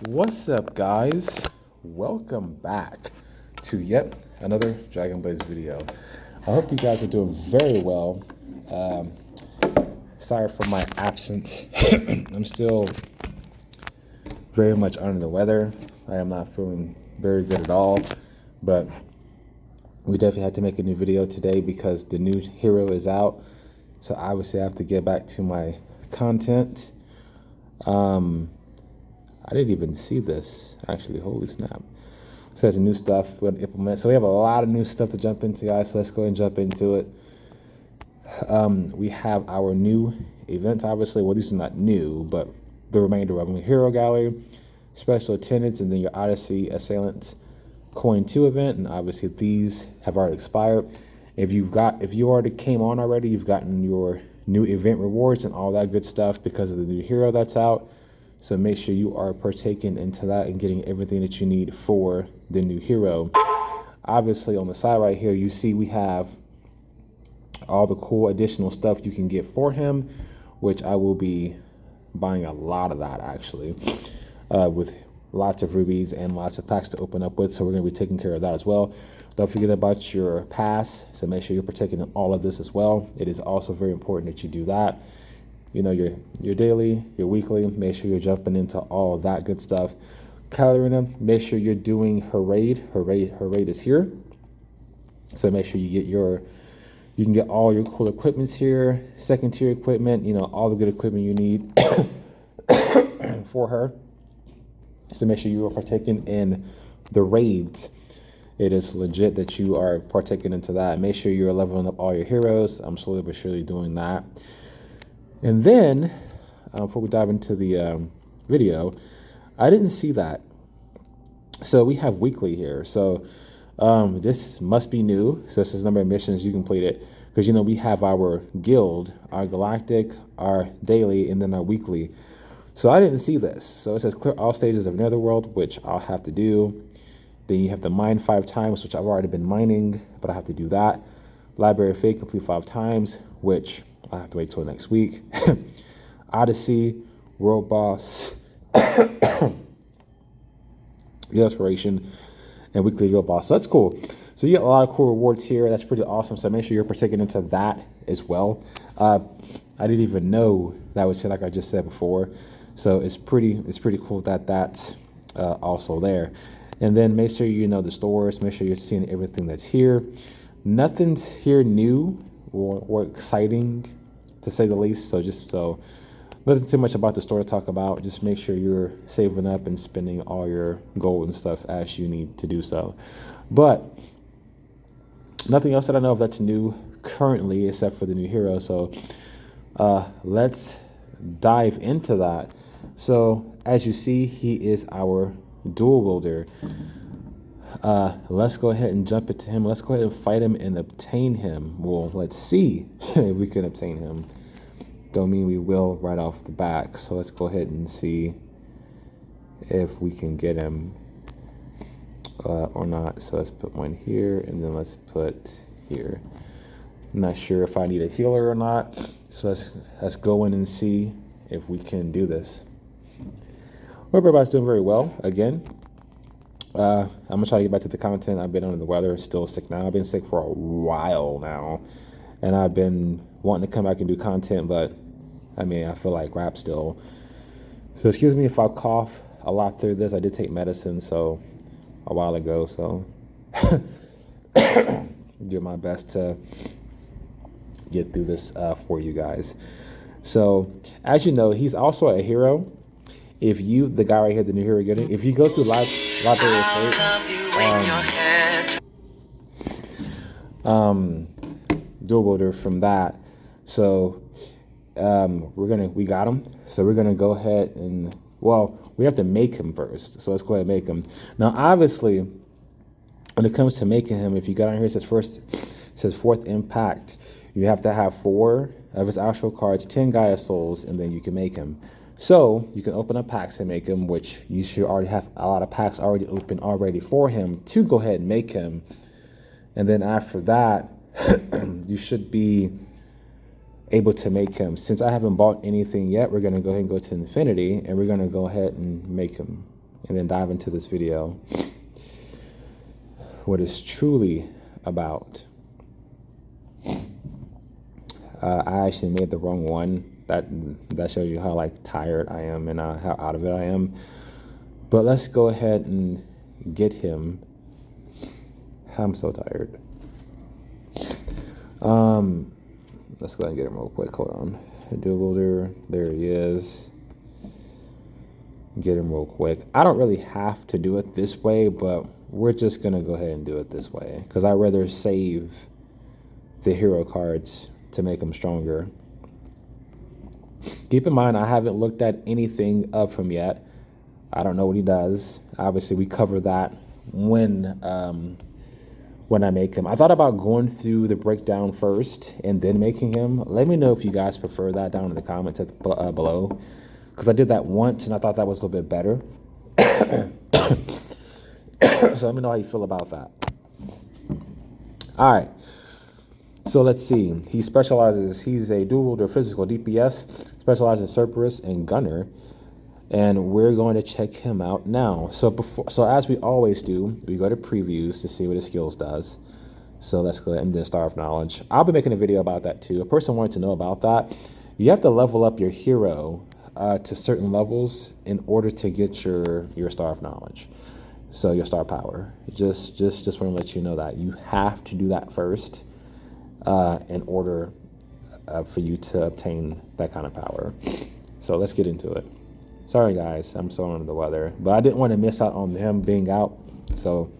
What's up, guys? Welcome back to yet another Dragon Blaze video. I hope you guys are doing very well. Sorry for my absence. I'm still very much under the weather. I am not feeling very good at all, but we definitely had to make a new video today because the new hero is out. So obviously I have to get back to my content. I didn't even see this, actually. Holy snap. So there's new stuff we're going to implement. So we have a lot of new stuff to jump into, guys. So let's go ahead and jump into it. We have our new events, obviously. Well, these are not new, but the remainder of them. Hero Gallery, Special Attendance, and then your Odyssey Assailants Coin 2 event. And obviously these have already expired. If you already came on already, you've gotten your new event rewards and all that good stuff because of the new hero that's out. So make sure you are partaking into that and getting everything that you need for the new hero. Obviously, on the side right here, you see we have all the cool additional stuff you can get for him, which I will be buying a lot of that, actually, with lots of rubies and lots of packs to open up with. So we're going to be taking care of that as well. Don't forget about your pass. So make sure you're partaking in all of this as well. It is also very important that you do that. You know, your daily, your weekly, make sure you're jumping into all of that good stuff. Calarina, make sure you're doing her raid. Her raid is here. So make sure you can get all your cool equipments here, second tier equipment, you know, all the good equipment you need for her. So make sure you are partaking in the raids. It is legit that you are partaking into that. Make sure you're leveling up all your heroes. I'm slowly but surely doing that. And then, before we dive into the video, I didn't see that. So we have weekly here. So this must be new. So this is the number of missions you completed. Because, you know, we have our guild, our galactic, our daily, and then our weekly. So I didn't see this. So it says clear all stages of Netherworld, which I'll have to do. Then you have to mine 5 times, which I've already been mining, but I have to do that. Library of Fate, complete 5 times, which I have to wait till next week. Odyssey, World Boss, the Inspiration, and Weekly World Boss. So that's cool. So you get a lot of cool rewards here. That's pretty awesome. So make sure you're partaking into that as well. I didn't even know that was here, like I just said before. So it's pretty cool that that's also there. And then make sure you know the stores. Make sure you're seeing everything that's here. Nothing's here new or exciting, to say the least. So nothing too much about the store to talk about. Just make sure you're saving up and spending all your gold and stuff as you need to do so. But nothing else that I know of that's new currently except for the new hero. So let's dive into that. So as you see, he is our dual wielder. Let's go ahead and jump into him. Let's go ahead and fight him and obtain him. Well, let's see if we can obtain him. Don't mean we will right off the back. So let's go ahead and see if we can get him or not. So let's put one here and then let's put here. I'm not sure if I need a healer or not. So let's go in and see if we can do this. Hope everybody's doing very well again. I'm gonna try to get back to the content. I've been under the weather, still sick now. I've been sick for a while now, and I've been wanting to come back and do content, but I mean, I feel like crap still. So excuse me if I cough a lot through this. I did take medicine a while ago, so do my best to get through this for you guys. So as you know, he's also a hero. If you, the guy right here, the new hero getting, if you go through Library of Fate, dual wielder from that. So we got him. So we're gonna go ahead and, well, we have to make him first. So let's go ahead and make him. Now, obviously, when it comes to making him, if you got on here, it says fourth impact. You have to have 4 of his actual cards, 10 Gaia souls, and then you can make him. So you can open up packs and make him, which you should already have a lot of packs already open already for him to go ahead and make him. And then after that, you should be able to make him. Since I haven't bought anything yet, we're going to go ahead and go to Infinity, and we're going to go ahead and make him. and then dive into this video, what it's truly about. I actually made the wrong one. That shows you how like tired I am and how out of it I am. But let's go ahead and get him. I'm so tired. Let's go ahead and get him real quick. Hold on. Dual wielder. There he is. Get him real quick. I don't really have to do it this way, but we're just gonna go ahead and do it this way because I'd rather save the hero cards to make them stronger. Keep in mind, I haven't looked at anything of him yet. I don't know what he does. Obviously, we cover that when I make him. I thought about going through the breakdown first and then making him. Let me know if you guys prefer that down in the comments below, because I did that once and I thought that was a little bit better. So let me know how you feel about that. All right. So let's see. He's a dual wielder physical DPS, specializes in Cerberus and Gunner. And we're going to check him out now. So as we always do, we go to previews to see what his skills does. So let's go ahead and do Star of Knowledge. I'll be making a video about that too. A person wanted to know about that. You have to level up your hero to certain levels in order to get your Star of Knowledge. So your star power. Just want to let you know that you have to do that first in order for you to obtain that kind of power. So let's get into it. Sorry guys, I'm so under the weather, but I didn't want to miss out on him being out. So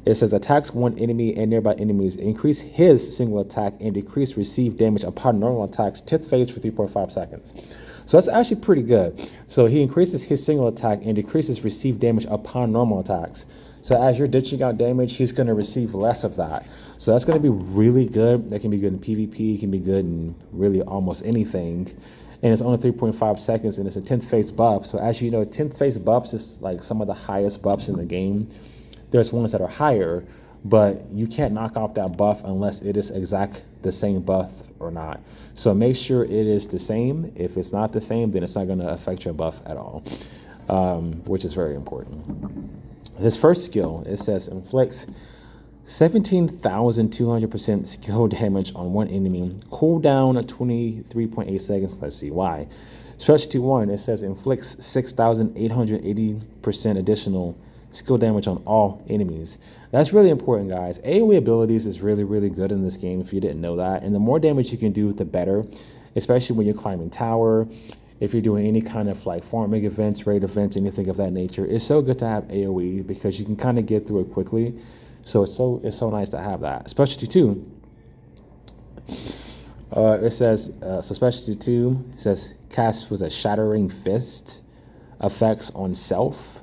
it says attacks one enemy and nearby enemies, increase his single attack and decrease received damage upon normal attacks 10th phase for 3.5 seconds. So that's actually pretty good. So he increases his single attack and decreases received damage upon normal attacks. So as you're ditching out damage, he's going to receive less of that. So that's going to be really good. That can be good in PvP, can be good in really almost anything. And it's only 3.5 seconds, and it's a 10th phase buff. So as you know, 10th phase buffs is like some of the highest buffs in the game. There's ones that are higher, but you can't knock off that buff unless it is exact the same buff or not. So make sure it is the same. If it's not the same, then it's not going to affect your buff at all, which is very important. His first skill, it says inflicts 17,200% skill damage on one enemy. Cooldown at 23.8 seconds. Let's see why. Specialty 1, it says inflicts 6,880% additional skill damage on all enemies. That's really important, guys. AoE abilities is really, really good in this game if you didn't know that. And the more damage you can do, the better, especially when you're climbing tower. If you're doing any kind of like farming events, raid events, anything of that nature, it's so good to have AoE because you can kind of get through it quickly. So it's so nice to have that. Specialty 2, it says, so specialty 2 says cast was a shattering fist, effects on self,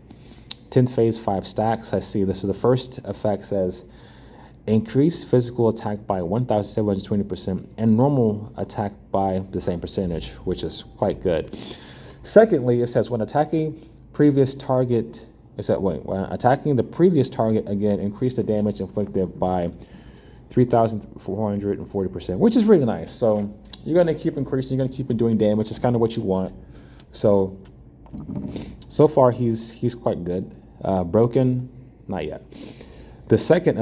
10th phase 5 stacks. I see this. So the first effect says increase physical attack by 1,720% and normal attack by the same percentage, which is quite good. Secondly, it says when attacking previous target, when attacking the previous target again, increase the damage inflicted by 3,440%, which is really nice. So you're going to keep increasing, you're going to keep doing damage. It's kind of what you want. So far he's quite good. Broken, not yet. The second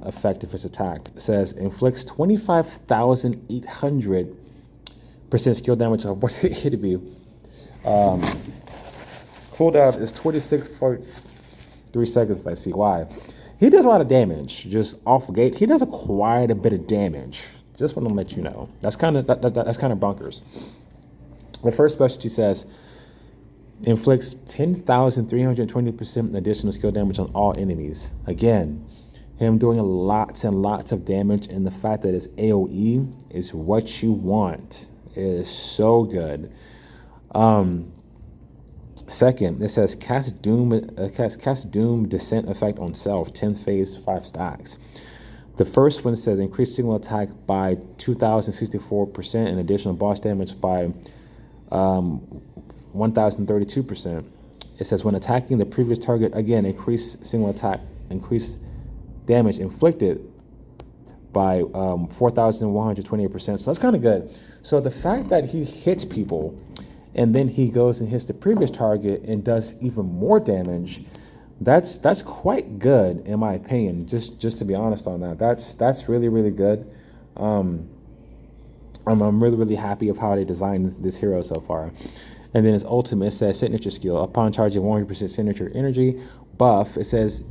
effect of his attack says inflicts 25,800% skill damage on what it to be. Cooldown is 26.3 seconds. I see why. He does a lot of damage just off the gate. He does quite a bit of damage. Just want to let you know. That's kind of bonkers. The first specialty says inflicts 10,320% additional skill damage on all enemies. Again, him doing lots and lots of damage, and the fact that his AoE is what you want. It is so good. Second, it says cast doom descent effect on self, 10th phase 5 stacks. The first one says increase single attack by 2,064% and additional boss damage by 1,032%. It says when attacking the previous target, again, increase single attack, increase damage inflicted by 4,128%. So that's kind of good. So the fact that he hits people and then he goes and hits the previous target and does even more damage, that's quite good in my opinion. Just to be honest on that, that's really, really good. I'm really, really happy of how they designed this hero so far. And then his ultimate says signature skill. Upon charging 100% signature energy buff, it says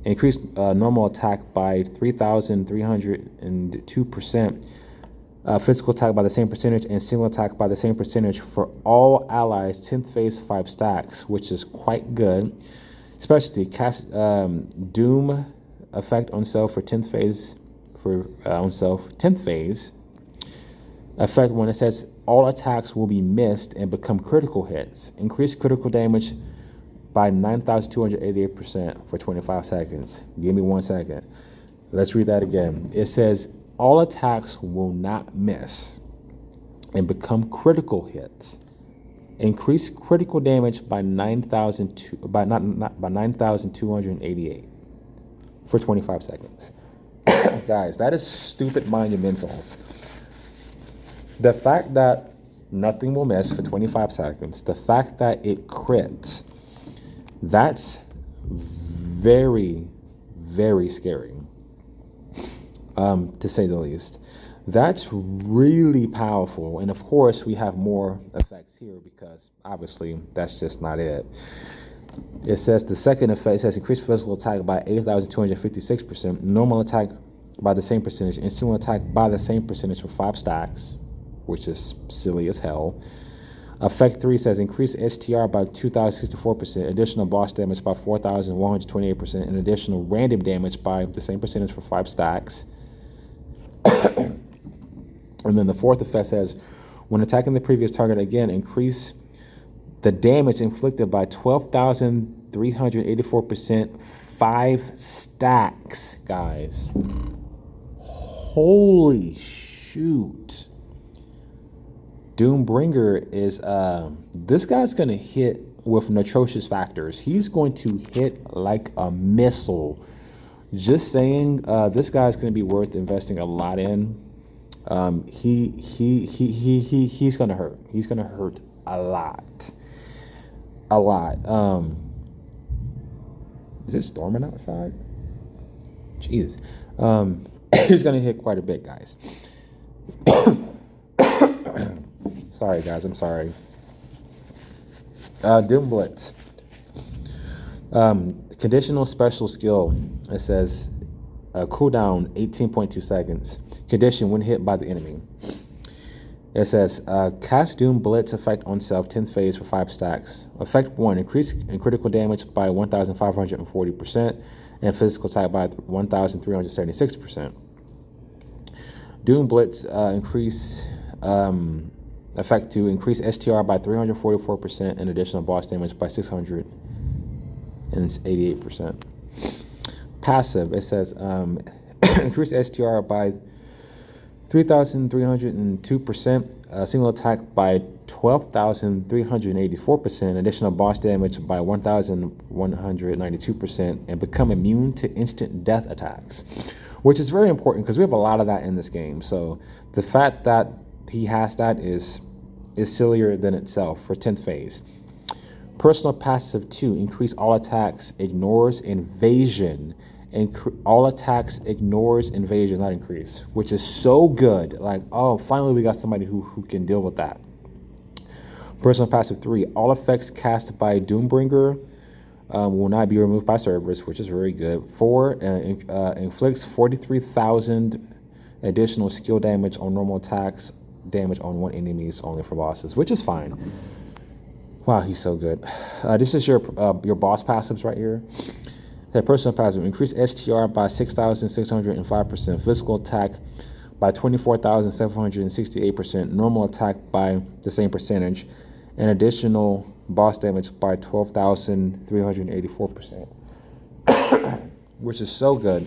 increase normal attack by 3,302%, physical attack by the same percentage, and single attack by the same percentage for all allies 10th phase 5 stacks, which is quite good. Specialty, cast Doom effect on self for 10th phase, on self 10th phase. Effect when it says all attacks will be missed and become critical hits. Increase critical damage by 9,288% for 25 seconds. Give me 1 second. Let's read that again. It says all attacks will not miss and become critical hits. Increase critical damage by 9,288 for 25 seconds. Guys, that is stupid monumental. The fact that nothing will miss for 25 seconds, the fact that it crits, that's very, very scary, to say the least. That's really powerful. And of course, we have more effects here because obviously that's just not it. It says the second effect says increase physical attack by 8,256%, normal attack by the same percentage, and single attack by the same percentage for 5 stacks, which is silly as hell. Effect 3 says increase STR by 2,064%, additional boss damage by 4,128%, and additional random damage by the same percentage for 5 stacks. And then the fourth effect says when attacking the previous target again, increase the damage inflicted by 12,384%, 5 stacks, guys. Holy shoot. Doombringer is, this guy's going to hit with atrocious factors. He's going to hit like a missile. Just saying, this guy's going to be worth investing a lot in. He's going to hurt. He's going to hurt a lot. A lot. Is it storming outside? Jesus. He's going to hit quite a bit, guys. Sorry, guys. I'm sorry. Doom Blitz. Conditional special skill. It says cooldown 18.2 seconds. Condition when hit by the enemy. It says cast Doom Blitz effect on self 10th phase for 5 stacks. Effect 1, increase in critical damage by 1,540% and physical attack by 1,376%. Doom Blitz increase effect 2, increase STR by 344% and additional boss damage by 688%. Passive, it says increase STR by 3,302%, single attack by 12,384%, additional boss damage by 1,192%, and become immune to instant death attacks, which is very important because we have a lot of that in this game. So the fact that he has that is sillier than itself for 10th phase. Personal passive 2, increase all attacks, ignores invasion. All attacks ignores invasion, not increase, which is so good. Like, oh, finally we got somebody who can deal with that. Personal passive 3, all effects cast by Doombringer will not be removed by servers, which is very good. 4, inflicts 43,000 additional skill damage on normal attacks, damage on 1 enemies only for bosses, which is fine. Wow, he's so good. This is your boss passives right here. Personal passive, increase STR by 6,605%, physical attack by 24,768%, normal attack by the same percentage, and additional boss damage by 12,384%, which is so good.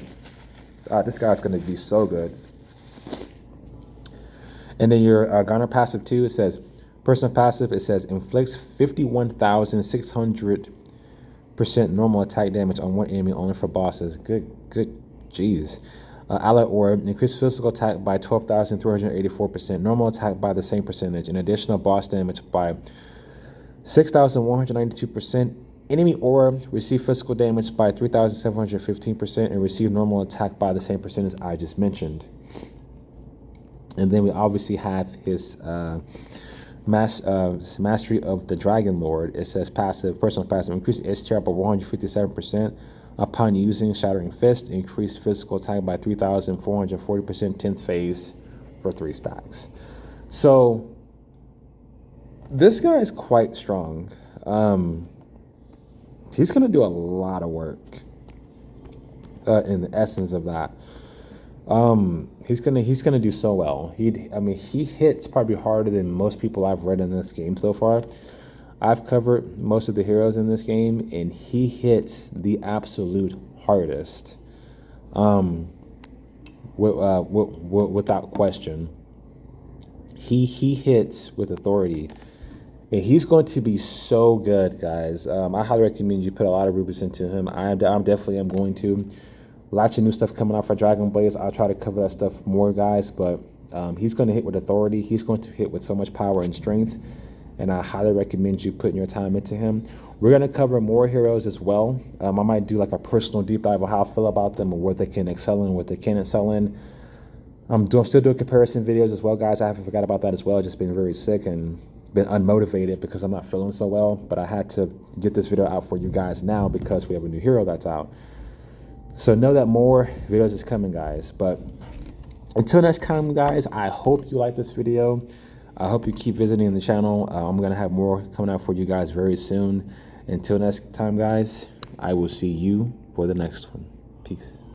This guy's going to be so good. And then your Garner passive 2, it says, personal passive, it says, inflicts 51,600% normal attack damage on 1 enemy only for bosses. Good, jeez. Alloy Ore, increased physical attack by 12,384%, normal attack by the same percentage, and additional boss damage by 6,192%. Enemy aura receive physical damage by 3,715% and receive normal attack by the same percentage I just mentioned. And then we obviously have his mastery of the Dragon Lord. It says passive, personal passive, increase STR by 157% upon using Shattering Fist, increase physical attack by 3,440%, 10th phase for 3 stacks. So this guy is quite strong. He's going to do a lot of work in the essence of that. He's gonna do so well. He hits probably harder than most people I've read in this game so far. I've covered most of the heroes in this game, and he hits the absolute hardest, without question. He hits with authority. And he's going to be so good, guys. I highly recommend you put a lot of rubies into him. I'm definitely am going to. Lots of new stuff coming out for Dragon Blaze. I'll try to cover that stuff more, guys. But he's going to hit with authority. He's going to hit with so much power and strength. And I highly recommend you putting your time into him. We're going to cover more heroes as well. I might do like a personal deep dive of how I feel about them or what they can excel in, what they can't excel in. I'm still doing comparison videos as well, guys. I haven't forgot about that as well. I've just been very sick and been unmotivated because I'm not feeling so well, but I had to get this video out for you guys now because we have a new hero that's out. So know that more videos is coming, guys. But until next time, guys, I hope you like this video. I hope you keep visiting the channel. I'm going to have more coming out for you guys very soon. Until next time, guys, I will see you for the next one. Peace.